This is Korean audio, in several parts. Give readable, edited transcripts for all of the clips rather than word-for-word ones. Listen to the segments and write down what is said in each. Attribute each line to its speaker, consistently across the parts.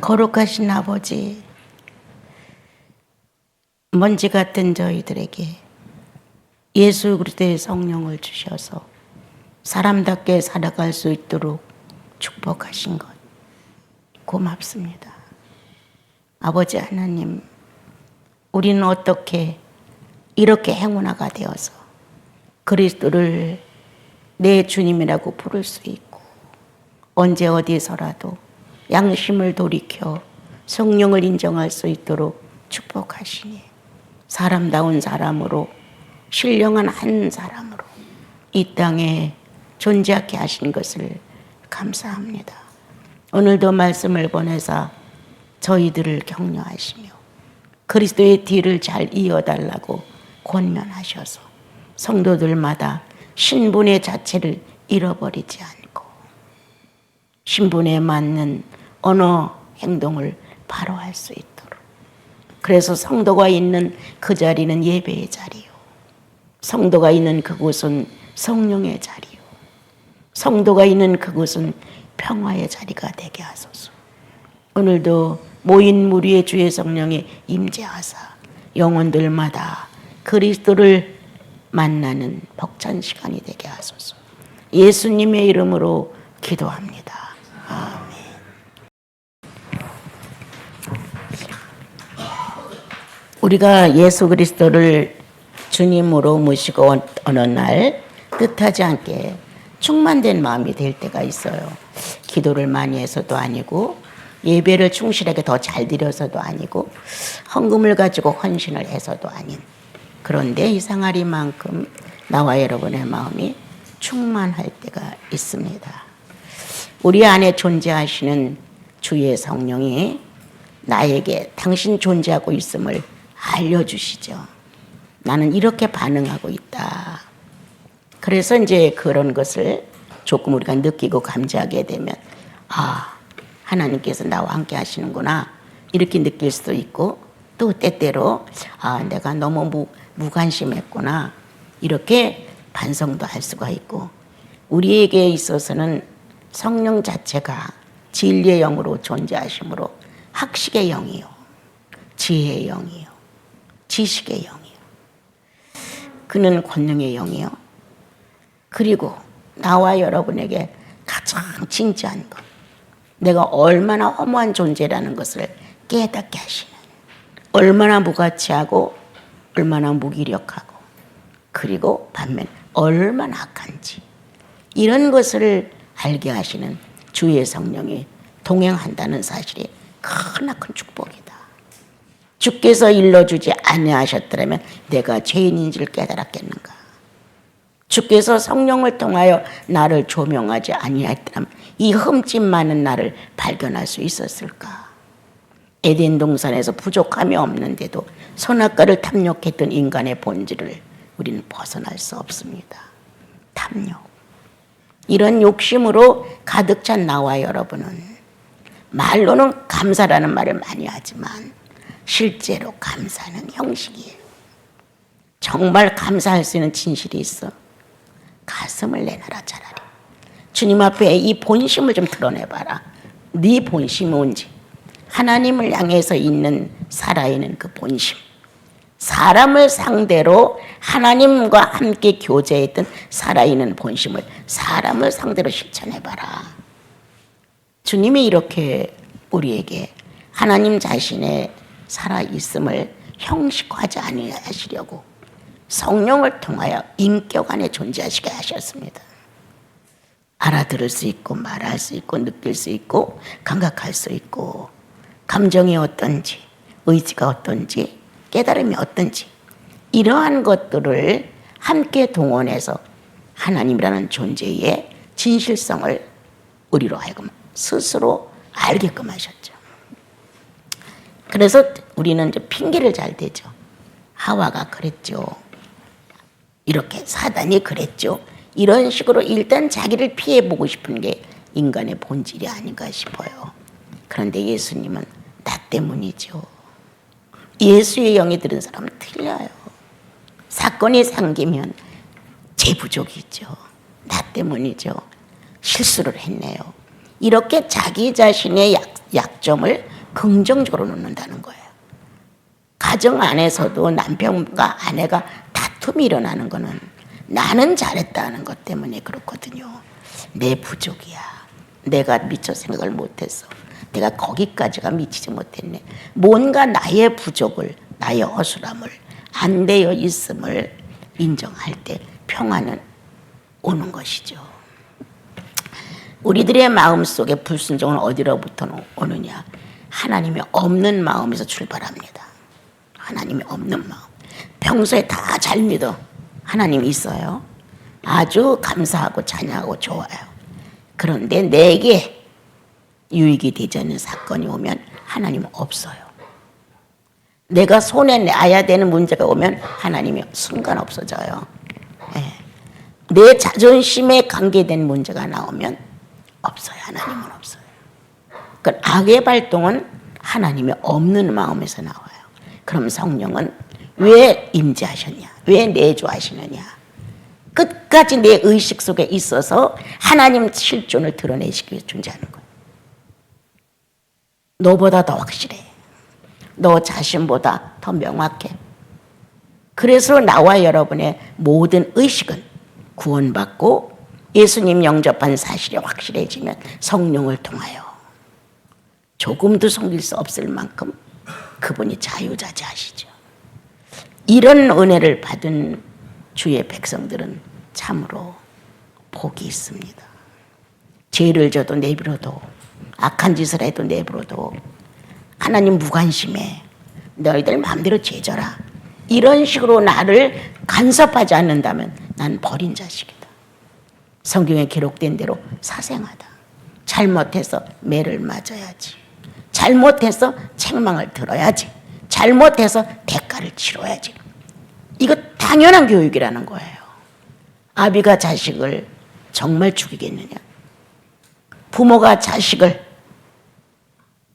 Speaker 1: 거룩하신 아버지, 먼지 같은 저희들에게 예수 그리스도의 성령을 주셔서 사람답게 살아갈 수 있도록 축복하신 것 고맙습니다. 아버지 하나님, 우리는 어떻게 이렇게 행운아가 되어서 그리스도를 내 주님이라고 부를 수 있고 언제 어디서라도 양심을 돌이켜 성령을 인정할 수 있도록 축복하시니 사람다운 사람으로 신령한 한 사람으로 이 땅에 존재하게 하신 것을 감사합니다. 오늘도 말씀을 보내사 저희들을 격려하시며 그리스도의 뒤를 잘 이어달라고 권면하셔서 성도들마다 신분의 자체를 잃어버리지 않고 신분에 맞는 언어 행동을 바로 할 수 있도록, 그래서 성도가 있는 그 자리는 예배의 자리요, 성도가 있는 그곳은 성령의 자리요, 성도가 있는 그곳은 평화의 자리가 되게 하소서. 오늘도 모인 무리의 주의 성령이 임재하사 영혼들마다 그리스도를 만나는 벅찬 시간이 되게 하소서. 예수님의 이름으로 기도합니다. 아멘. 우리가 예수 그리스도를 주님으로 모시고 어느 날 뜻하지 않게 충만된 마음이 될 때가 있어요. 기도를 많이 해서도 아니고 예배를 충실하게 더 잘 드려서도 아니고 헌금을 가지고 헌신을 해서도 아닌, 그런데 이상하리만큼 나와 여러분의 마음이 충만할 때가 있습니다. 우리 안에 존재하시는 주의 성령이 나에게 당신 존재하고 있음을 알려주시죠. 나는 이렇게 반응하고 있다. 그래서 이제 그런 것을 조금 우리가 느끼고 감지하게 되면 하나님께서 나와 함께 하시는구나 이렇게 느낄 수도 있고, 또 때때로 내가 너무 무관심했구나 이렇게 반성도 할 수가 있고, 우리에게 있어서는 성령 자체가 진리의 영으로 존재하시므로 학식의 영이요, 지혜의 영이요, 지식의 영이요, 그는 권능의 영이요, 그리고 나와 여러분에게 가장 진지한 것, 내가 얼마나 허무한 존재라는 것을 깨닫게 하시는, 얼마나 무가치하고 얼마나 무기력하고 그리고 반면 얼마나 악한지 이런 것을 알게 하시는 주의 성령이 동행한다는 사실이 크나큰 축복이다. 주께서 일러주지 아니하셨더라면 내가 죄인인 줄 깨달았겠는가? 주께서 성령을 통하여 나를 조명하지 아니하였더라면 이 흠집 많은 나를 발견할 수 있었을까? 에덴 동산에서 부족함이 없는데도 선악과를 탐욕했던 인간의 본질을 우리는 벗어날 수 없습니다. 탐욕. 이런 욕심으로 가득 찬 나와 여러분은 말로는 감사라는 말을 많이 하지만 실제로 감사는 형식이에요. 정말 감사할 수 있는 진실이 있어. 가슴을 내놔라 차라리. 주님 앞에 이 본심을 좀 드러내봐라. 네 본심이 뭔지. 하나님을 향해서 있는 살아있는 그 본심. 사람을 상대로 하나님과 함께 교제했던 살아있는 본심을 사람을 상대로 실천해봐라. 주님이 이렇게 우리에게 하나님 자신의 살아있음을 형식화하지 아니하시려고 성령을 통하여 인격 안에 존재하시게 하셨습니다. 알아들을 수 있고 말할 수 있고 느낄 수 있고 감각할 수 있고 감정이 어떤지 의지가 어떤지 깨달음이 어떤지 이러한 것들을 함께 동원해서 하나님이라는 존재의 진실성을 우리로 하여금 스스로 알게끔 하셨죠. 그래서 우리는 이제 핑계를 잘 대죠. 하와가 그랬죠. 이렇게 사단이 그랬죠. 이런 식으로 일단 자기를 피해보고 싶은 게 인간의 본질이 아닌가 싶어요. 그런데 예수님은 나 때문이죠. 예수의 영이 들은 사람은 틀려요. 사건이 생기면 제 부족이죠. 나 때문이죠. 실수를 했네요. 이렇게 자기 자신의 약점을 긍정적으로 놓는다는 거예요. 가정 안에서도 남편과 아내가 다툼이 일어나는 거는 나는 잘했다는 것 때문에 그렇거든요. 내 부족이야. 내가 미처 생각을 못했어. 내가 거기까지가 미치지 못했네. 뭔가 나의 부족을, 나의 허술함을, 안 되어 있음을 인정할 때 평화는 오는 것이죠. 우리들의 마음속에 불순종은 어디로부터 오느냐? 하나님이 없는 마음에서 출발합니다. 하나님이 없는 마음. 평소에 다 잘 믿어. 하나님이 있어요. 아주 감사하고 찬양하고 좋아요. 그런데 내게 유익이 되지 않는 사건이 오면 하나님은 없어요. 내가 손에 놔야 되는 문제가 오면 하나님이 순간 없어져요. 네. 내 자존심에 관계된 문제가 나오면 없어요. 하나님은 없어요. 그 악의 발동은 하나님이 없는 마음에서 나와요. 그럼 성령은 왜 임재하셨냐? 왜 내주하시느냐? 끝까지 내 의식 속에 있어서 하나님 실존을 드러내시기 위해 존재하는 거예요. 너보다 더 확실해. 너 자신보다 더 명확해. 그래서 나와 여러분의 모든 의식은 구원받고 예수님 영접한 사실이 확실해지면 성령을 통하여 조금도 속일 수 없을 만큼 그분이 자유자재하시죠. 이런 은혜를 받은 주의 백성들은 참으로 복이 있습니다. 죄를 져도 내버려도, 악한 짓을 해도 내버려도, 하나님 무관심해, 너희들 마음대로 죄져라, 이런 식으로 나를 간섭하지 않는다면 난 버린 자식이다. 성경에 기록된 대로 사생하다. 잘못해서 매를 맞아야지. 잘못해서 책망을 들어야지. 잘못해서 대가를 치러야지. 이거 당연한 교육이라는 거예요. 아비가 자식을 정말 죽이겠느냐? 부모가 자식을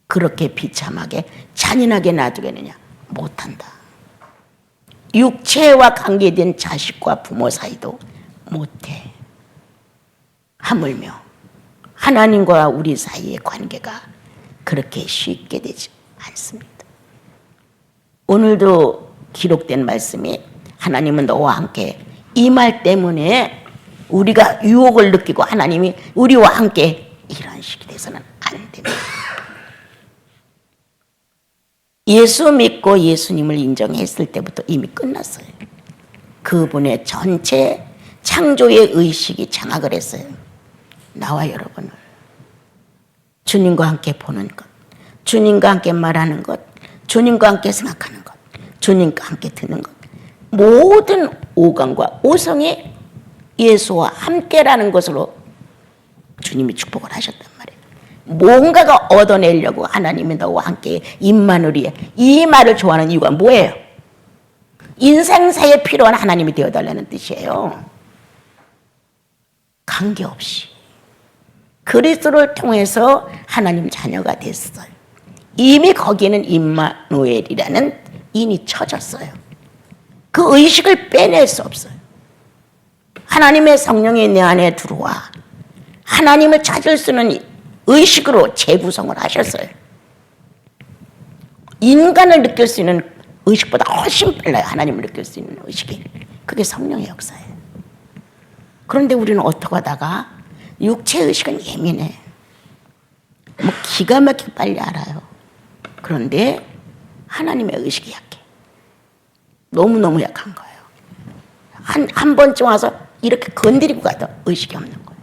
Speaker 1: 그렇게 비참하게 잔인하게 놔두겠느냐? 못한다. 육체와 관계된 자식과 부모 사이도 못해. 하물며 하나님과 우리 사이의 관계가 그렇게 쉽게 되지 않습니다. 오늘도 기록된 말씀이 하나님은 너와 함께, 이 말 때문에 우리가 유혹을 느끼고 하나님이 우리와 함께, 이런 식이 돼서는 안 됩니다. 예수 믿고 예수님을 인정했을 때부터 이미 끝났어요. 그분의 전체 창조의 의식이 장악을 했어요. 나와 여러분을 주님과 함께 보는 것, 주님과 함께 말하는 것, 주님과 함께 생각하는 것, 주님과 함께 듣는 것, 모든 오감과 오성이 예수와 함께라는 것으로 주님이 축복을 하셨단 말이에요. 뭔가가 얻어내려고 하나님이 너와 함께 임마누리에, 이 말을 좋아하는 이유가 뭐예요? 인생사에 필요한 하나님이 되어달라는 뜻이에요. 관계없이 그리스도를 통해서 하나님 자녀가 됐어요. 이미 거기에는 임마누엘이라는 인이 쳐졌어요. 그 의식을 빼낼 수 없어요. 하나님의 성령이 내 안에 들어와 하나님을 찾을 수 있는 의식으로 재구성을 하셨어요. 인간을 느낄 수 있는 의식보다 훨씬 빨라요. 하나님을 느낄 수 있는 의식이. 그게 성령의 역사예요. 그런데 우리는 어떻게 하다가 육체 의식은 예민해. 뭐 기가 막히게 빨리 알아요. 그런데 하나님의 의식이 약해. 너무너무 약한 거예요. 한 번쯤 와서 이렇게 건드리고 가도 의식이 없는 거예요.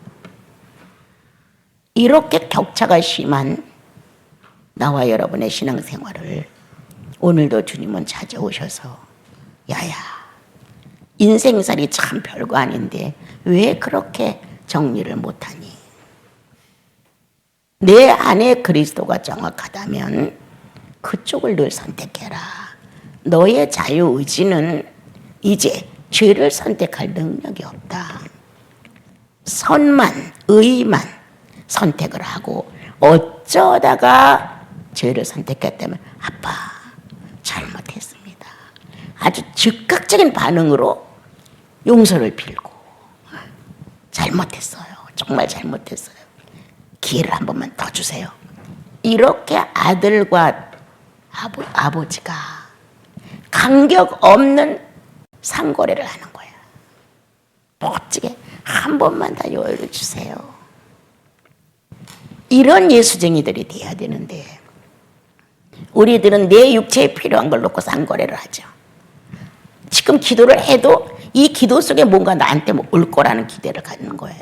Speaker 1: 이렇게 격차가 심한 나와 여러분의 신앙생활을 오늘도 주님은 찾아오셔서, 야야, 인생살이 참 별거 아닌데 왜 그렇게 정리를 못하니? 내 안에 그리스도가 정확하다면 그쪽을 늘 선택해라. 너의 자유의지는 이제 죄를 선택할 능력이 없다. 선만, 의만 선택을 하고 어쩌다가 죄를 선택했다면 아빠 잘못했습니다. 아주 즉각적인 반응으로 용서를 빌고 잘못했어요. 정말 잘못했어요. 기회를 한 번만 더 주세요. 이렇게 아들과 아버지가 간격 없는 상거래를 하는 거야. 멋지게 한 번만 다 여유를 주세요. 이런 예수쟁이들이 돼야 되는데 우리들은 내 육체에 필요한 걸 놓고 상거래를 하죠. 지금 기도를 해도 이 기도 속에 뭔가 나한테 올 거라는 기대를 갖는 거예요.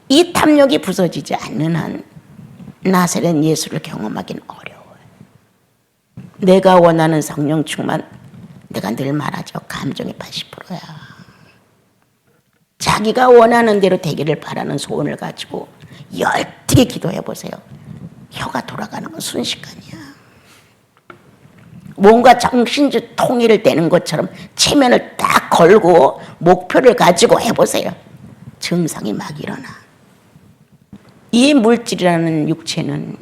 Speaker 1: 이 탐욕이 부서지지 않는 한 나사렛 예수를 경험하기는 어려워요. 내가 원하는 성령 충만, 내가 늘 말하죠. 감정이 80%야. 자기가 원하는 대로 되기를 바라는 소원을 가지고 열띠게 기도해 보세요. 혀가 돌아가는 건 순식간이야. 뭔가 정신줄 통일을 되는 것처럼 체면을 딱 걸고 목표를 가지고 해보세요. 증상이 막 일어나. 이 물질이라는 육체는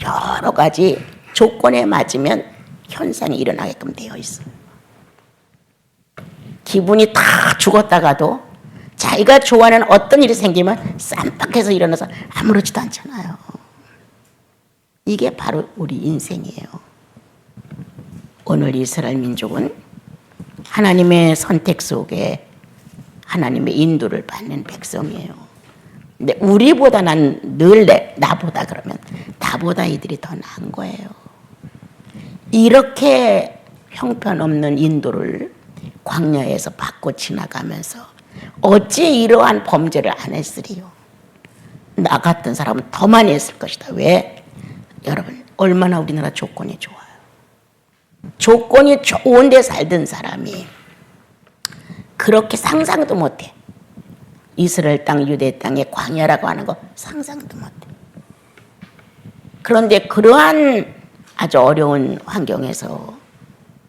Speaker 1: 여러 가지 조건에 맞으면 현상이 일어나게끔 되어 있어요. 기분이 다 죽었다가도 자기가 좋아하는 어떤 일이 생기면 쌈박해서 일어나서 아무렇지도 않잖아요. 이게 바로 우리 인생이에요. 오늘 이스라엘 민족은 하나님의 선택 속에 하나님의 인도를 받는 백성이에요. 근데 우리보다 나보다 그러면 나보다 이들이 더 나은 거예요. 이렇게 형편없는 인도를 광야에서 받고 지나가면서 어찌 이러한 범죄를 안 했으리요. 나 같은 사람은 더 많이 했을 것이다. 왜? 여러분 얼마나 우리나라 조건이 좋아요. 조건이 좋은데 살던 사람이 그렇게 상상도 못해. 이스라엘 땅, 유대 땅의 광야라고 하는 거 상상도 못해. 그런데 그러한 아주 어려운 환경에서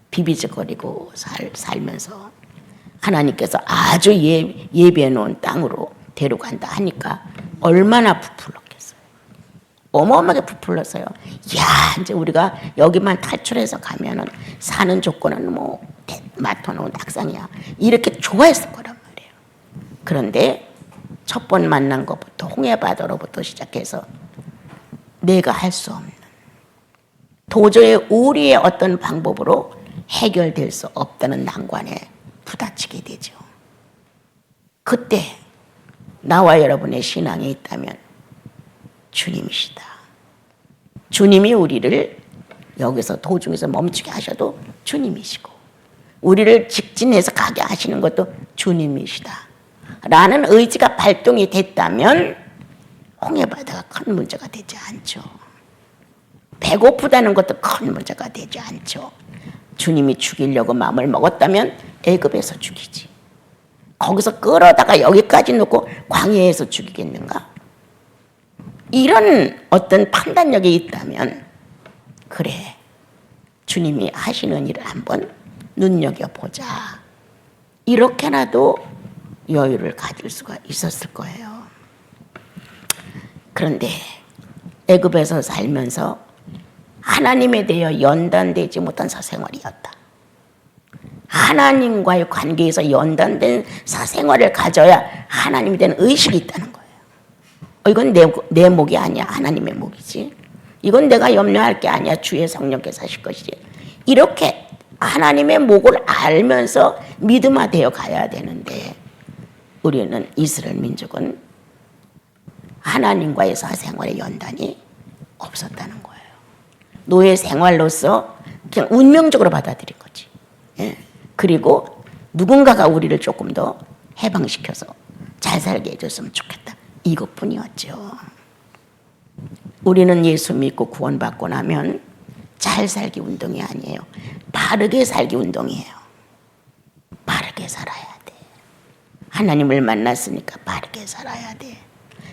Speaker 1: 비비적거리고 살면서 하나님께서 아주 예비해 놓은 땅으로 데려간다 하니까 얼마나 부풀렀겠어요. 어마어마하게 부풀렀어요. 야, 이제 우리가 여기만 탈출해서 가면은 사는 조건은 맡아놓은 낙상이야. 이렇게 좋아했을 거란 말이에요. 그런데 첫 번 만난 것부터 홍해바다로부터 시작해서 내가 할 수 없는 도저히 우리의 어떤 방법으로 해결될 수 없다는 난관에 부딪히게 되죠. 그때 나와 여러분의 신앙이 있다면 주님이시다. 주님이 우리를 여기서 도중에서 멈추게 하셔도 주님이시고 우리를 직진해서 가게 하시는 것도 주님이시다. 라는 의지가 발동이 됐다면 홍해바다가 큰 문제가 되지 않죠. 배고프다는 것도 큰 문제가 되지 않죠. 주님이 죽이려고 마음을 먹었다면 애굽에서 죽이지. 거기서 끌어다가 여기까지 놓고 광야에서 죽이겠는가? 이런 어떤 판단력이 있다면 그래, 주님이 하시는 일을 한번 눈여겨보자. 이렇게라도 여유를 가질 수가 있었을 거예요. 그런데 애굽에서 살면서 하나님에 대해 연단되지 못한 사생활이었다. 하나님과의 관계에서 연단된 사생활을 가져야 하나님에 대한 의식이 있다는 거예요. 이건 내 목이 아니야. 하나님의 목이지. 이건 내가 염려할 게 아니야. 주의 성령께서 하실 것이지. 이렇게 하나님의 목을 알면서 믿음화되어 가야 되는데 우리는 이스라엘 민족은 하나님과의 사생활의 연단이 없었다는 거예요. 노예 생활로서 그냥 운명적으로 받아들인 거지. 예. 그리고 누군가가 우리를 조금 더 해방시켜서 잘 살게 해줬으면 좋겠다. 이것뿐이었죠. 우리는 예수 믿고 구원받고 나면 잘 살기 운동이 아니에요. 바르게 살기 운동이에요. 바르게 살아야 돼. 하나님을 만났으니까 바르게 살아야 돼.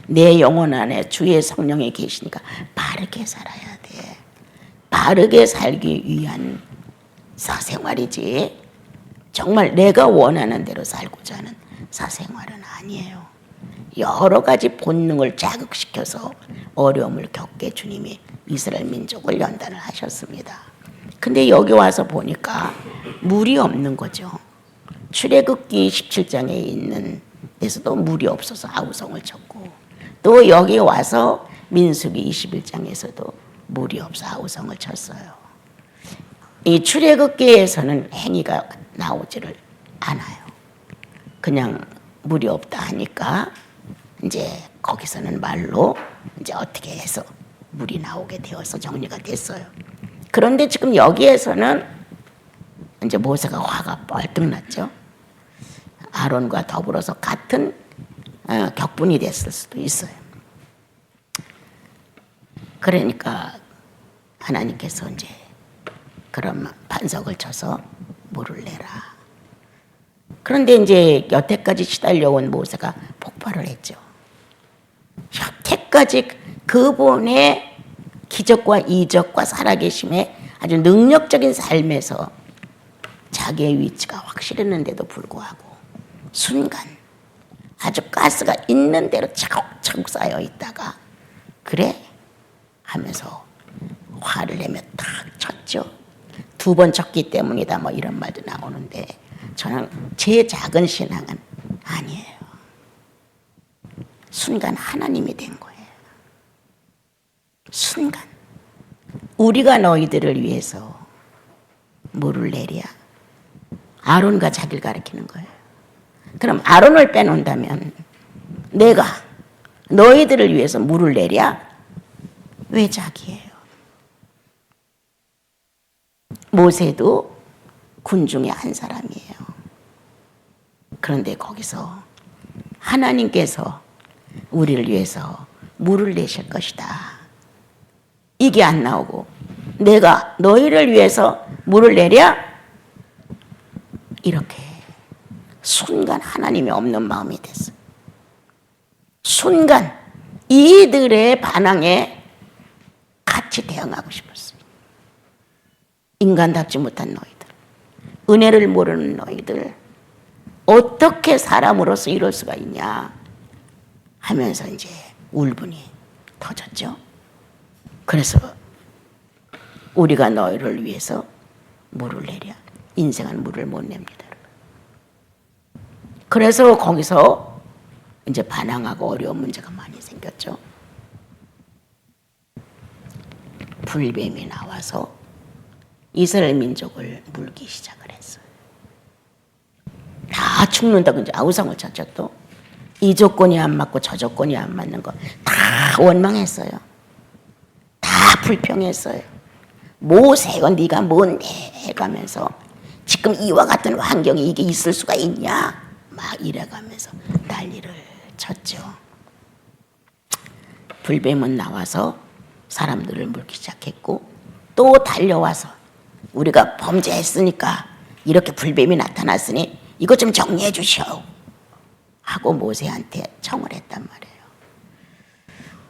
Speaker 1: 내 영혼 안에 주의 성령이 계시니까 바르게 살아야 돼. 바르게 살기 위한 사생활이지 정말 내가 원하는 대로 살고자 하는 사생활은 아니에요. 여러 가지 본능을 자극시켜서 어려움을 겪게 주님이 이스라엘 민족을 연단을 하셨습니다. 근데 여기 와서 보니까 물이 없는 거죠. 출애굽기 17장에 있는 데서도 물이 없어서 아우성을 쳤고 또 여기 와서 민수기 21장에서도 물이 없어 아우성을 쳤어요. 이 출애굽기에서는 행위가 나오지를 않아요. 그냥 물이 없다 하니까 이제 거기서는 말로 이제 어떻게 해서 물이 나오게 되어서 정리가 됐어요. 그런데 지금 여기에서는 이제 모세가 화가 뻘뜩 났죠. 아론과 더불어서 같은 격분이 됐을 수도 있어요. 그러니까 하나님께서 이제 그런 반석을 쳐서 물을 내라. 그런데 이제 여태까지 시달려온 모세가 폭발을 했죠. 여태까지 그분의 기적과 이적과 살아계심의 아주 능력적인 삶에서 자기의 위치가 확실했는데도 불구하고 순간 아주 가스가 있는 대로 차곡차곡 쌓여 있다가 그래? 하면서 화를 내며 탁 쳤죠. 2번 쳤기 때문이다 뭐 이런 말도 나오는데 저는 제 작은 신앙은 아니에요. 순간 하나님이 된 거예요. 순간 우리가 너희들을 위해서 물을 내랴. 아론과 자기를 가리키는 거예요. 그럼 아론을 빼놓는다면 내가 너희들을 위해서 물을 내랴? 왜 자기예요? 모세도 군 중에 한 사람이에요. 그런데 거기서 하나님께서 우리를 위해서 물을 내실 것이다. 이게 안 나오고 내가 너희를 위해서 물을 내랴? 이렇게 순간 하나님이 없는 마음이 됐어요. 순간 이들의 반항에 같이 대응하고 싶었어요. 인간답지 못한 너희들, 은혜를 모르는 너희들, 어떻게 사람으로서 이럴 수가 있냐 하면서 이제 울분이 터졌죠. 그래서 우리가 너희를 위해서 물을 내랴. 인생은 물을 못 냅니다. 그래서 거기서 이제 반항하고 어려운 문제가 많이 생겼죠. 불뱀이 나와서 이스라엘 민족을 물기 시작을 했어요. 다 죽는다고 이제 아우성을 쳤죠. 또 이 조건이 안 맞고 저 조건이 안 맞는 거 다 원망했어요. 다 불평했어요. 모세가 네가 뭔데 해가면서 지금 이와 같은 환경에 이게 있을 수가 있냐 막 이래가면서 난리를 쳤죠. 불뱀은 나와서 사람들을 물기 시작했고 또 달려와서 우리가 범죄했으니까 이렇게 불뱀이 나타났으니 이것 좀 정리해 주시오 하고 모세한테 청을 했단 말이에요.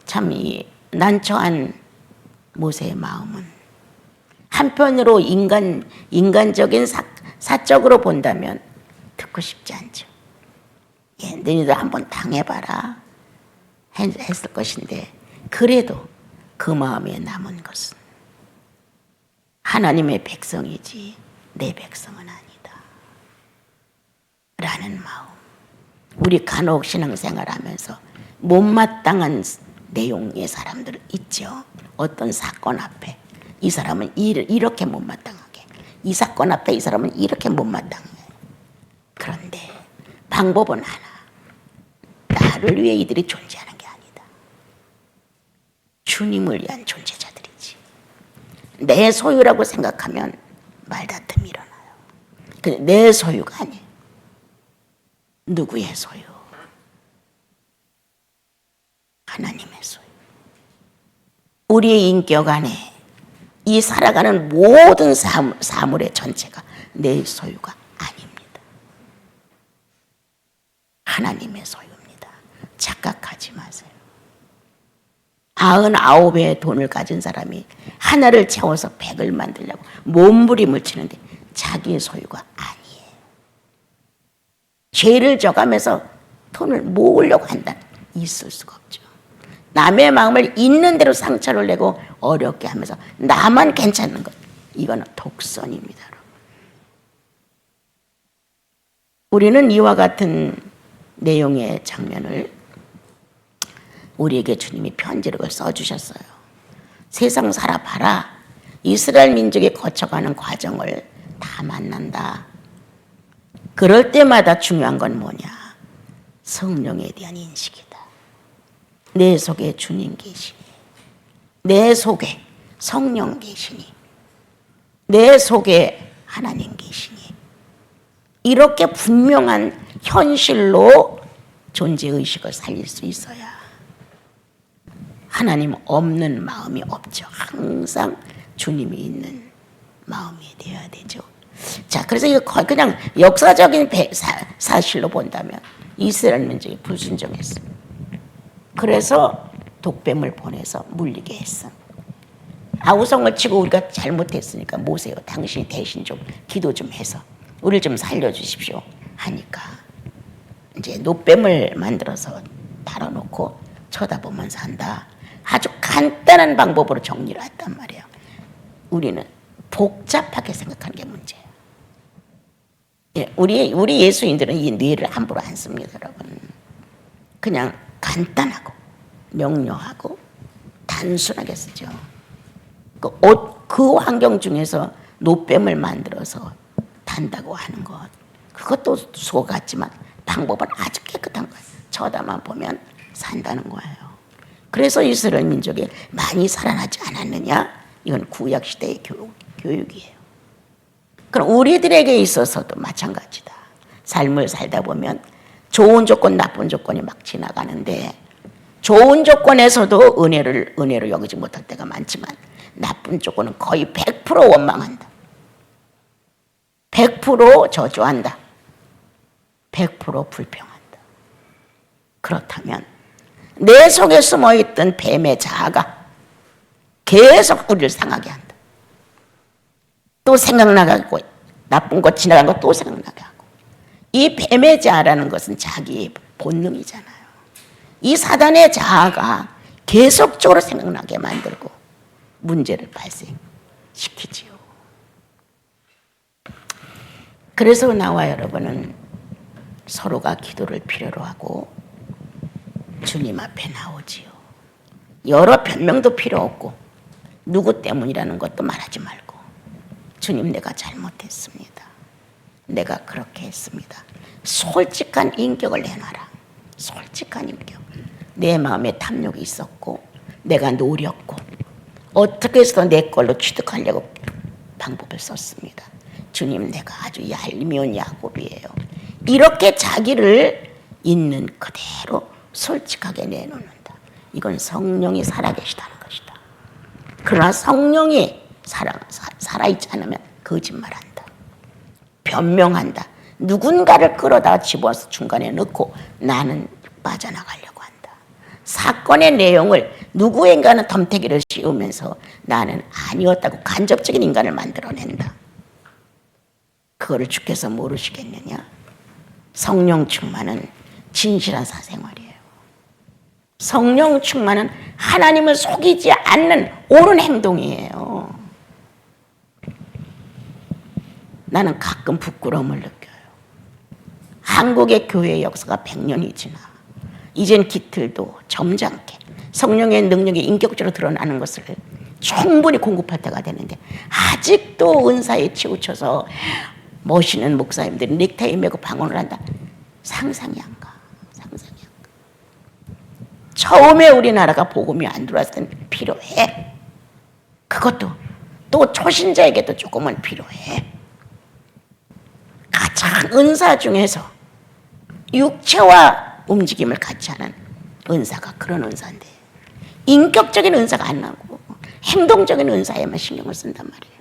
Speaker 1: 참 이 난처한 모세의 마음은 한편으로 인간적인 사적으로 본다면 듣고 싶지 않죠. 예, 너희들 한번 당해봐라 했을 것인데 그래도 그 마음에 남은 것은 하나님의 백성이지 내 백성은 아니다 라는 마음. 우리 간혹 신앙생활하면서 못마땅한 내용의 사람들 있죠. 어떤 사건 앞에 이 사람은 이렇게 못마땅하게, 이 사건 앞에 이 사람은 이렇게 못마땅해. 그런데 방법은 하나. 나를 위해 이들이 존재하는 게 아니다. 주님을 위한 존재자들이지. 내 소유라고 생각하면 말다툼이 일어나요. 근데 내 소유가 아니에요. 누구의 소유? 하나님의 소유. 우리의 인격 안에 이 살아가는 모든 사물의 전체가 내 소유가 아닙니다. 하나님의 소유입니다. 착각하지 마세요. 99의 돈을 가진 사람이 하나를 채워서 100을 만들려고 몸부림을 치는데 자기의 소유가 아니에요. 죄를 져가면서 돈을 모으려고 한다. 있을 수가 없죠. 남의 마음을 있는 대로 상처를 내고 어렵게 하면서 나만 괜찮은 것. 이거는 독선입니다. 우리는 이와 같은 내용의 장면을 우리에게 주님이 편지를 써주셨어요. 세상 살아봐라. 이스라엘 민족이 거쳐가는 과정을 다 만난다. 그럴 때마다 중요한 건 뭐냐? 성령에 대한 인식이다. 내 속에 주님 계시니, 내 속에 성령 계시니, 내 속에 하나님 계시니, 이렇게 분명한 현실로 존재의식을 살릴 수 있어야 하나님 없는 마음이 없죠. 항상 주님이 있는 마음이 되어야 되죠. 자, 그래서 이거 그냥 역사적인 사실로 본다면 이스라엘 민족이 불순종했어요. 그래서 독뱀을 보내서 물리게 했어. 아우성을 치고 우리가 잘못했으니까 모세요, 당신이 대신 좀 기도 좀 해서 우리를 좀 살려주십시오 하니까 이제 노뱀을 만들어서 달아놓고 쳐다보면서 한다. 아주 간단한 방법으로 정리를 했단 말이에요. 우리는 복잡하게 생각하는 게 문제예요. 예, 우리 예수인들은 이 뇌를 함부로 안 씁니다, 여러분. 그냥 간단하고 명료하고 단순하게 쓰죠. 그 환경 중에서 노뱀을 만들어서 단다고 하는 것, 그것도 수고 같지만 방법은 아주 깨끗한 거예요. 쳐다만 보면 산다는 거예요. 그래서 이스라엘 민족이 많이 살아나지 않았느냐? 이건 구약시대의 교육이에요. 그럼 우리들에게 있어서도 마찬가지다. 삶을 살다 보면 좋은 조건, 나쁜 조건이 막 지나가는데 좋은 조건에서도 은혜로 여기지 못할 때가 많지만 나쁜 조건은 거의 100% 원망한다. 100% 저주한다. 100% 불평한다. 그렇다면 내 속에 숨어있던 뱀의 자아가 계속 우리를 상하게 한다. 또 생각나고 나쁜 것 지나간 것 또 생각나게 하고. 이 뱀의 자아라는 것은 자기의 본능이잖아요. 이 사단의 자아가 계속적으로 생각나게 만들고 문제를 발생시키지요. 그래서 나와 여러분은 서로가 기도를 필요로 하고 주님 앞에 나오지요. 여러 변명도 필요 없고 누구 때문이라는 것도 말하지 말고 주님, 내가 잘못했습니다. 내가 그렇게 했습니다. 솔직한 인격을 내놔라. 솔직한 인격. 내 마음에 탐욕이 있었고 내가 노렸고 어떻게 해서 내 걸로 취득하려고 방법을 썼습니다. 주님, 내가 아주 얄미운 야곱이에요. 이렇게 자기를 있는 그대로 솔직하게 내놓는다. 이건 성령이 살아계시다는 것이다. 그러나 성령이 살아있지 않으면 거짓말한다. 변명한다. 누군가를 끌어다 집어서 중간에 넣고 나는 빠져나가려고 한다. 사건의 내용을 누구인가는 덤태기를 씌우면서 나는 아니었다고 간접적인 인간을 만들어낸다. 그거를 주께서 모르시겠느냐? 성령 충만은 진실한 사생활이에요. 성령 충만은 하나님을 속이지 않는 옳은 행동이에요. 나는 가끔 부끄러움을 느껴요. 한국의 교회의 역사가 100년이 지나 이젠 깃들도 점잖게 성령의 능력이 인격적으로 드러나는 것을 충분히 공급할 때가 되는데 아직도 은사에 치우쳐서 멋있는 목사님들이 넥타이 메고 방언을 한다. 상상이 안 가. 상상이 안 가. 처음에 우리나라가 복음이 안 들어왔을 때는 필요해. 그것도 또 초신자에게도 조금은 필요해. 가장 은사 중에서 육체와 움직임을 같이 하는 은사가 그런 은사인데 인격적인 은사가 안 나고 행동적인 은사에만 신경을 쓴단 말이에요.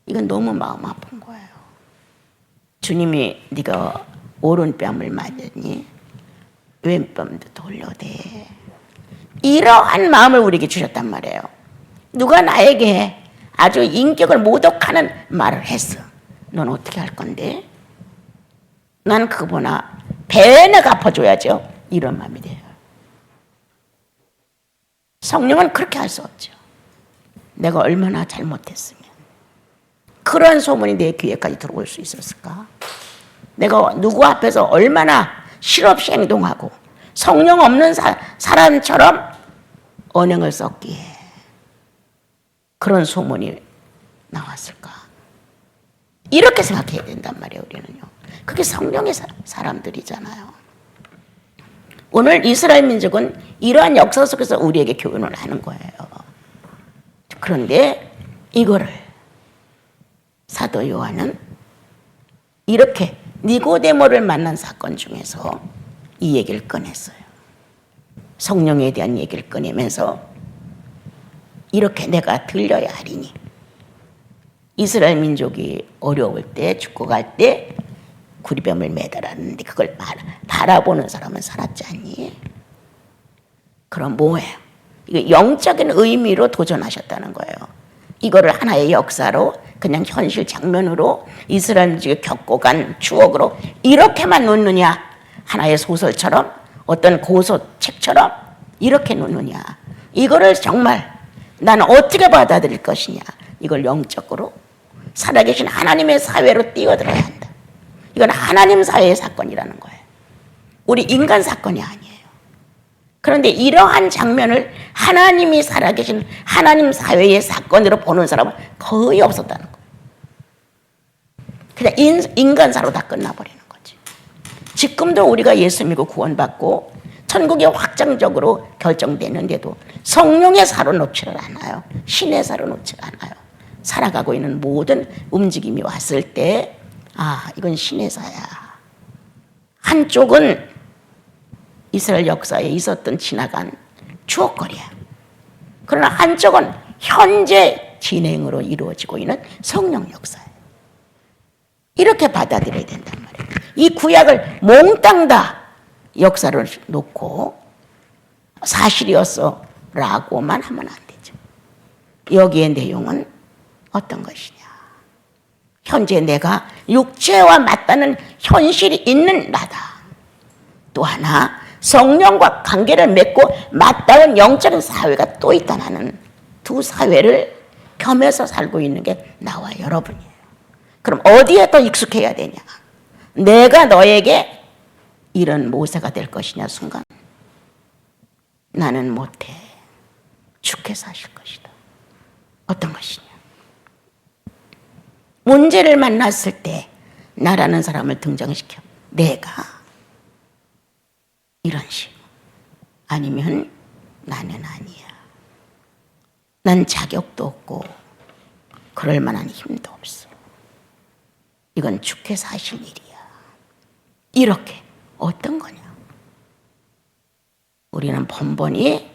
Speaker 1: 이건 너무 마음 아픈 거예요. 주님이 네가 오른뺨을 맞으니 왼뺨도 돌려대. 이러한 마음을 우리에게 주셨단 말이에요. 누가 나에게 아주 인격을 모독하는 말을 했어. 넌 어떻게 할 건데? 난 그거보다 배나 갚아줘야죠. 이런 마음이 돼요. 성령은 그렇게 할 수 없죠. 내가 얼마나 잘못했으면 그런 소문이 내 귀에까지 들어올 수 있었을까? 내가 누구 앞에서 얼마나 실없이 행동하고 성령 없는 사람처럼 언행을 썼기에 그런 소문이 나왔을까? 이렇게 생각해야 된단 말이에요, 우리는요. 그게 성령의 사람들이잖아요. 오늘 이스라엘 민족은 이러한 역사 속에서 우리에게 교훈을 하는 거예요. 그런데 이거를 사도 요한은 이렇게 니고데모를 만난 사건 중에서 이 얘기를 꺼냈어요. 성령에 대한 얘기를 꺼내면서 이렇게 내가 들려야 하리니 이스라엘 민족이 어려울 때 죽고 갈 때 구리뱀을 매달았는데 그걸 바라보는 사람은 살았지 않니? 그럼 뭐예요? 이거 영적인 의미로 도전하셨다는 거예요. 이거를 하나의 역사로 그냥 현실 장면으로 이스라엘 민족이 겪고 간 추억으로 이렇게만 놓느냐? 하나의 소설처럼 어떤 고소책처럼 이렇게 놓느냐? 이거를 정말 나는 어떻게 받아들일 것이냐? 이걸 영적으로 살아계신 하나님의 사회로 뛰어들어야 한다. 이건 하나님 사회의 사건이라는 거예요. 우리 인간 사건이 아니에요. 그런데 이러한 장면을 하나님이 살아계신 하나님 사회의 사건으로 보는 사람은 거의 없었다는 거예요. 그냥 인간사로 다 끝나버리는 거지. 지금도 우리가 예수 믿고 구원받고 천국이 확정적으로 결정되는데도 성령의 사로 놓지를 않아요. 신의 사로 놓지를 않아요. 살아가고 있는 모든 움직임이 왔을 때 이건 신의 사야. 한쪽은 이스라엘 역사에 있었던 지나간 추억거리야. 그러나 한쪽은 현재 진행으로 이루어지고 있는 성령 역사예요. 이렇게 받아들여야 된단 말이에요. 이 구약을 몽땅 다 역사를 놓고 사실이었어 라고만 하면 안 되죠. 여기의 내용은 어떤 것이냐. 현재 내가 육체와 맞닿는 현실이 있는 나다. 또 하나 성령과 관계를 맺고 맞닿은 영적인 사회가 또 있다는 두 사회를 겸해서 살고 있는 게 나와 여러분이에요. 그럼 어디에 더 익숙해야 되냐? 내가 너에게 이런 모세가 될 것이냐 순간 나는 못해. 주께서 하실 것이다. 어떤 것이냐? 문제를 만났을 때 나라는 사람을 등장시켜. 내가 이런 식. 아니면 나는 아니야. 난 자격도 없고 그럴 만한 힘도 없어. 이건 주께서 하실 일이야. 이렇게 어떤 거냐? 우리는 번번이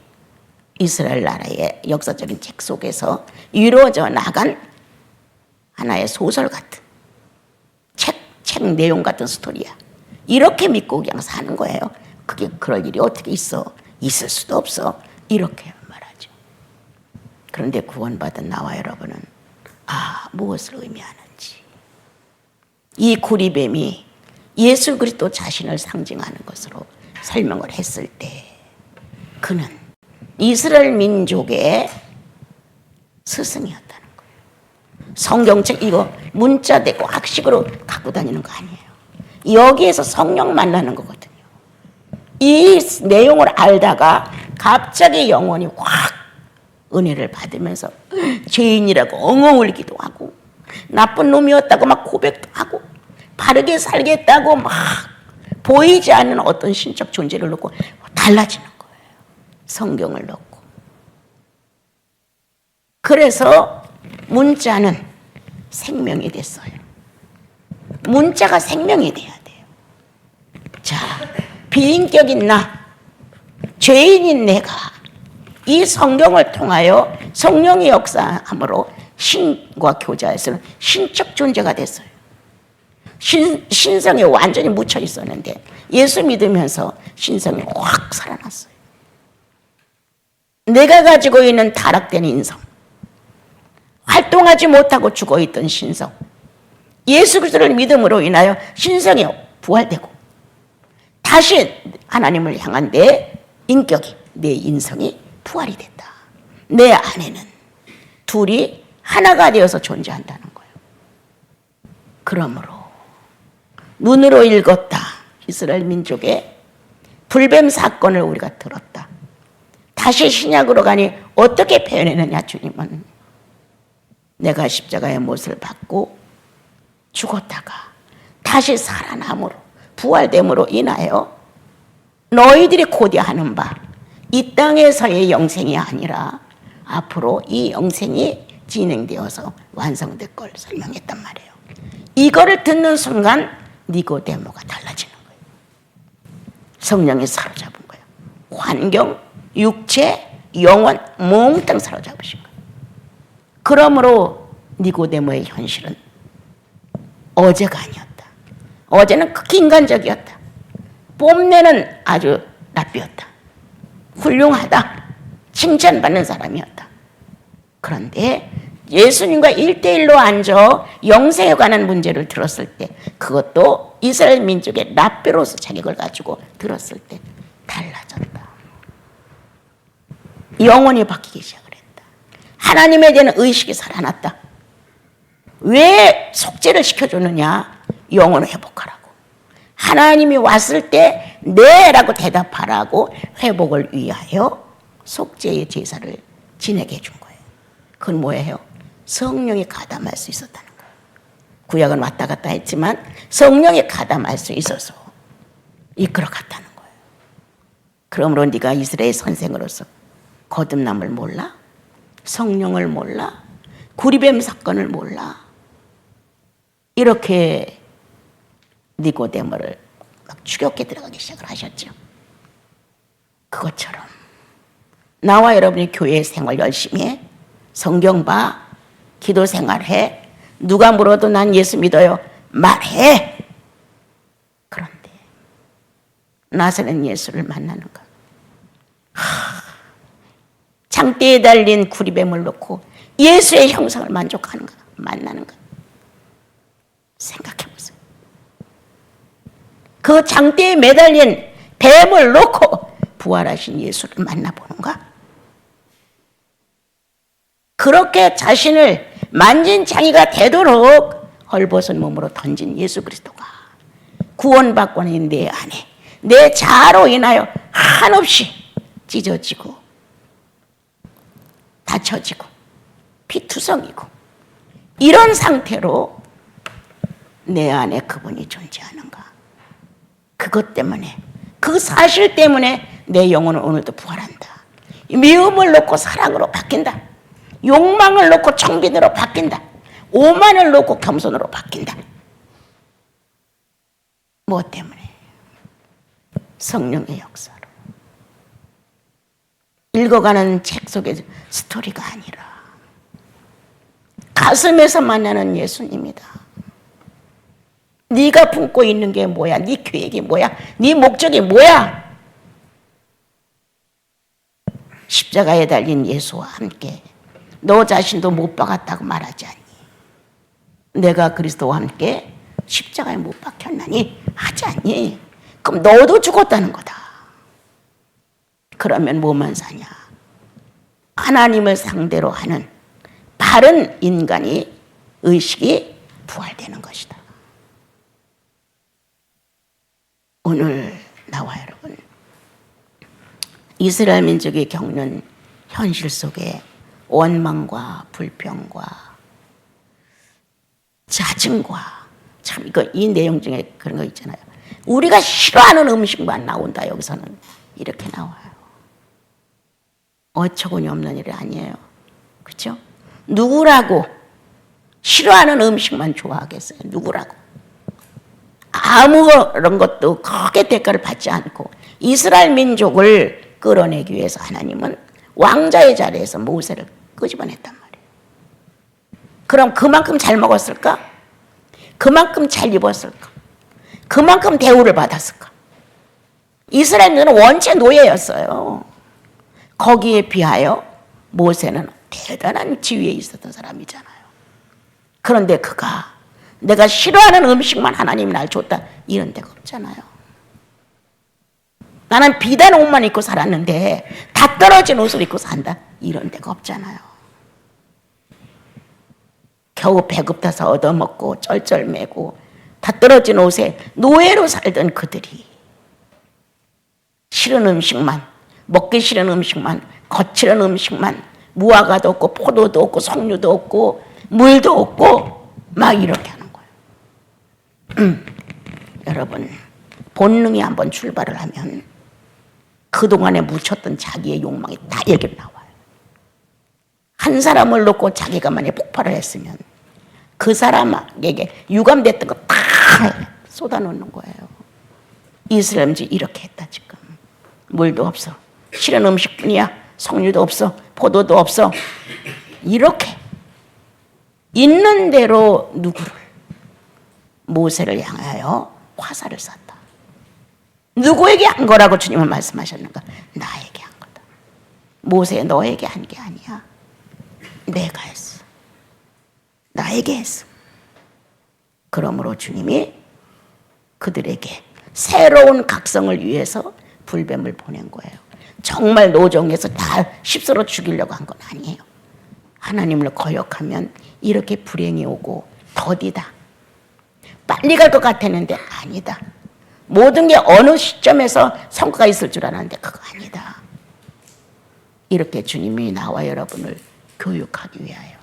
Speaker 1: 이스라엘 나라의 역사적인 책 속에서 이루어져 나간 하나의 소설 같은 책 내용 같은 스토리야. 이렇게 믿고 그냥 사는 거예요. 그게 그럴 일이 어떻게 있어? 있을 수도 없어. 이렇게 말하죠. 그런데 구원받은 나와 여러분은 무엇을 의미하는지. 이 구리뱀이 예수 그리스도 자신을 상징하는 것으로 설명을 했을 때 그는 이스라엘 민족의 스승이었다는 거예요. 성경책 이거 문자되고 학식으로 갖고 다니는 거 아니에요. 여기에서 성령 만나는 거거든요. 이 내용을 알다가 갑자기 영혼이 확 은혜를 받으면서 죄인이라고 엉엉 울기도 하고 나쁜 놈이었다고 막 고백도 하고 바르게 살겠다고 막 보이지 않는 어떤 신적 존재를 놓고 달라지는 거예요. 성경을 넣고. 그래서 문자는 생명이 됐어요. 문자가 생명이 돼야 돼요. 자, 비인격인 나, 죄인인 내가 이 성경을 통하여 성령의 역사함으로 신과 교제에서는 신적 존재가 됐어요. 신성에 완전히 묻혀 있었는데 예수 믿으면서 신성이 확 살아났어요. 내가 가지고 있는 타락된 인성, 활동하지 못하고 죽어있던 신성, 예수 그리스도를 믿음으로 인하여 신성이 부활되고 다시 하나님을 향한 내 인격이, 내 인성이 부활이 됐다. 내 안에는 둘이 하나가 되어서 존재한다는 거예요. 그러므로 눈으로 읽었다. 이스라엘 민족의 불뱀 사건을 우리가 들었다. 다시 신약으로 가니 어떻게 표현했느냐, 주님은. 내가 십자가의 못을 받고 죽었다가 다시 살아남으로, 부활됨으로 인하여 너희들이 고대하는 바 이 땅에서의 영생이 아니라 앞으로 이 영생이 진행되어서 완성될 걸 설명했단 말이에요. 이거를 듣는 순간 니고데모가 달라지는 거예요. 성령이 사로잡은 거예요. 환경, 육체, 영혼 몽땅 사로잡으신 거예요. 그러므로 니고데모의 현실은 어제가 아니었다. 어제는 극히 인간적이었다. 뽐내는 아주 랍비였다. 훌륭하다. 칭찬받는 사람이었다. 그런데 예수님과 1대1로 앉아 영생에 관한 문제를 들었을 때, 그것도 이스라엘 민족의 랍비로서 자격을 가지고 들었을 때 달라졌다. 영혼이 바뀌기 시작을 했다. 하나님에 대한 의식이 살아났다. 왜 속죄를 시켜주느냐? 영혼을 회복하라고. 하나님이 왔을 때 네 라고 대답하라고 회복을 위하여 속죄의 제사를 지내게 해준 거예요. 그건 뭐예요? 성령이 가담할 수 있었다는 거예요. 구약은 왔다 갔다 했지만 성령이 가담할 수 있어서 이끌어갔다는 거예요. 그러므로 네가 이스라엘 선생으로서 거듭남을 몰라? 성령을 몰라? 구리뱀 사건을 몰라? 이렇게 니고데모를 막 추격해 들어가기 시작을 하셨죠. 그것처럼 나와 여러분이 교회 생활 열심히 해, 성경 봐, 기도 생활해, 누가 물어도 난 예수 믿어요 말해. 그런데 나서는 예수를 만나는 것, 장대에 달린 구리뱀을 놓고 예수의 형상을 만족하는 것, 만나는 것. 생각해 보세요. 그 장대에 매달린 뱀을 놓고 부활하신 예수를 만나보는가? 그렇게 자신을 만진 자기가 되도록 헐벗은 몸으로 던진 예수 그리스도가 구원받고는 내 안에 내 자아로 인하여 한없이 찢어지고 다쳐지고 피투성이고 이런 상태로 내 안에 그분이 존재하는가? 그것 때문에, 그 사실 때문에 내 영혼은 오늘도 부활한다. 미움을 놓고 사랑으로 바뀐다. 욕망을 놓고 청빈으로 바뀐다. 오만을 놓고 겸손으로 바뀐다. 무엇 때문에? 성령의 역사로. 읽어가는 책 속의 스토리가 아니라 가슴에서 만나는 예수님이다. 네가 품고 있는 게 뭐야? 네 계획이 뭐야? 네 목적이 뭐야? 십자가에 달린 예수와 함께 너 자신도 못 박았다고 말하지 않니? 내가 그리스도와 함께 십자가에 못 박혔나니? 하지 않니? 그럼 너도 죽었다는 거다. 그러면 뭐만 사냐? 하나님을 상대로 하는 바른 인간이, 의식이 부활되는 것이다. 오늘 나와 여러분, 이스라엘 민족이 겪는 현실 속에 원망과 불평과 짜증과, 참 이거 이 내용 중에 그런 거 있잖아요. 우리가 싫어하는 음식만 나온다. 여기서는 이렇게 나와요. 어처구니 없는 일이 아니에요. 그렇죠? 누구라고 싫어하는 음식만 좋아하겠어요? 누구라고? 아무런 것도 크게 대가를 받지 않고 이스라엘 민족을 끌어내기 위해서 하나님은 왕자의 자리에서 모세를 끄집어냈단 말이에요. 그럼 그만큼 잘 먹었을까? 그만큼 잘 입었을까? 그만큼 대우를 받았을까? 이스라엘은 원체 노예였어요. 거기에 비하여 모세는 대단한 지위에 있었던 사람이잖아요. 그런데 그가 내가 싫어하는 음식만 하나님이 날 줬다, 이런 데가 없잖아요. 나는 비단 옷만 입고 살았는데 다 떨어진 옷을 입고 산다, 이런 데가 없잖아요. 겨우 배고파서 얻어먹고 쩔쩔매고 다 떨어진 옷에 노예로 살던 그들이 싫은 음식만, 먹기 싫은 음식만, 거칠은 음식만, 무화과도 없고 포도도 없고 석류도 없고 물도 없고 막 이렇게 하는 거예요. 여러분, 본능이 한번 출발을 하면 그동안에 묻혔던 자기의 욕망이 다 여기 나와요. 한 사람을 놓고 자기가 만약에 폭발을 했으면 그 사람에게 유감됐던 거 다 쏟아놓는 거예요. 이스라엘인지 이렇게 했다 지금. 물도 없어. 싫은 음식뿐이야. 석류도 없어. 포도도 없어. 이렇게 있는 대로 누구를? 모세를 향하여 화살을 쐈다. 누구에게 한 거라고 주님은 말씀하셨는가? 나에게 한 거다. 모세 너에게 한 게 아니야. 내가 했어. 나에게 했어. 그러므로 주님이 그들에게 새로운 각성을 위해서 불뱀을 보낸 거예요. 정말 노정에서 다 씹스러 죽이려고 한 건 아니에요. 하나님을 거역하면 이렇게 불행이 오고 더디다. 빨리 갈 것 같았는데 아니다. 모든 게 어느 시점에서 성과가 있을 줄 알았는데 그거 아니다. 이렇게 주님이 나와 여러분을 교육하기 위하여.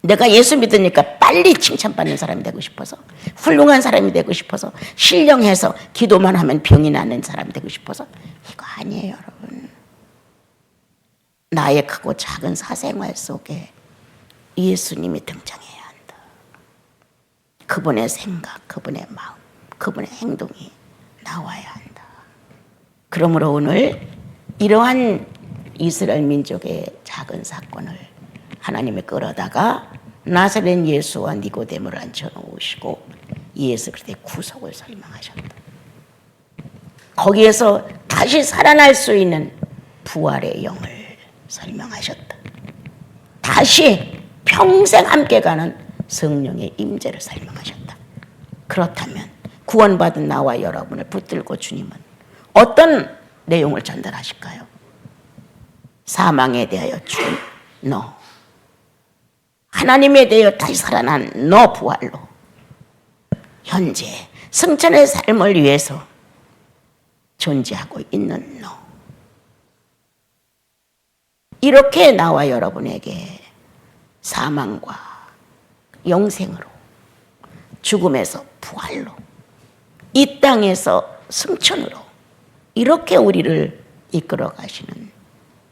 Speaker 1: 내가 예수 믿으니까 빨리 칭찬받는 사람이 되고 싶어서, 훌륭한 사람이 되고 싶어서, 신령해서 기도만 하면 병이 나는 사람이 되고 싶어서, 이거 아니에요, 여러분. 나의 크고 작은 사생활 속에 예수님이 등장해야 한다. 그분의 생각, 그분의 마음, 그분의 행동이 나와야 한다. 그러므로 오늘 이러한 이스라엘 민족의 작은 사건을 하나님이 끌어다가 나사렛 예수와 니고데모를 앉혀놓으시고 예수 그리스도의 구속을 설명하셨다. 거기에서 다시 살아날 수 있는 부활의 영을 설명하셨다. 다시 평생 함께 가는 성령의 임재를 설명하셨다. 그렇다면 구원받은 나와 여러분을 붙들고 주님은 어떤 내용을 전달하실까요? 사망에 대하여 죽은 너, 하나님에 대하여 다시 살아난 너 부활로, 현재 승천의 삶을 위해서 존재하고 있는 너, 이렇게 나와 여러분에게 사망과 영생으로, 죽음에서 부활로, 이 땅에서 승천으로 이렇게 우리를 이끌어 가시는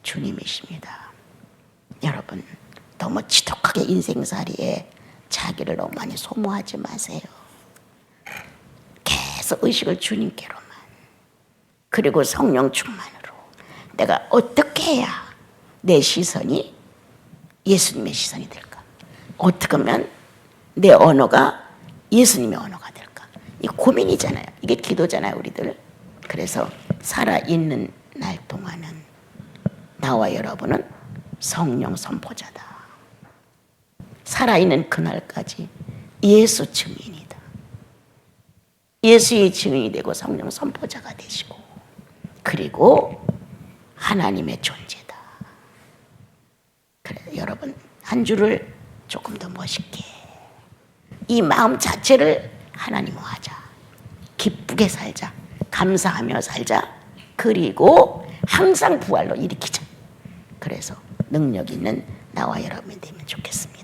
Speaker 1: 주님이십니다. 여러분, 너무 지독하게 인생살이에 자기를 너무 많이 소모하지 마세요. 계속 의식을 주님께로만, 그리고 성령 충만으로 내가 어떻게 해야 내 시선이 예수님의 시선이 될까? 어떻게 하면 내 언어가 예수님의 언어가 될까? 이 고민이잖아요. 이게 기도잖아요, 우리들. 그래서 살아있는 날 동안은 나와 여러분은 성령 선포자다. 살아있는 그날까지 예수 증인이다. 예수의 증인이 되고 성령 선포자가 되시고, 그리고 하나님의 존재다. 그래, 여러분, 한 주를 조금 더 멋있게, 이 마음 자체를 하나님화하자. 기쁘게 살자. 감사하며 살자. 그리고 항상 부활로 일으키자. 그래서 능력 있는 나와 여러분이 되면 좋겠습니다.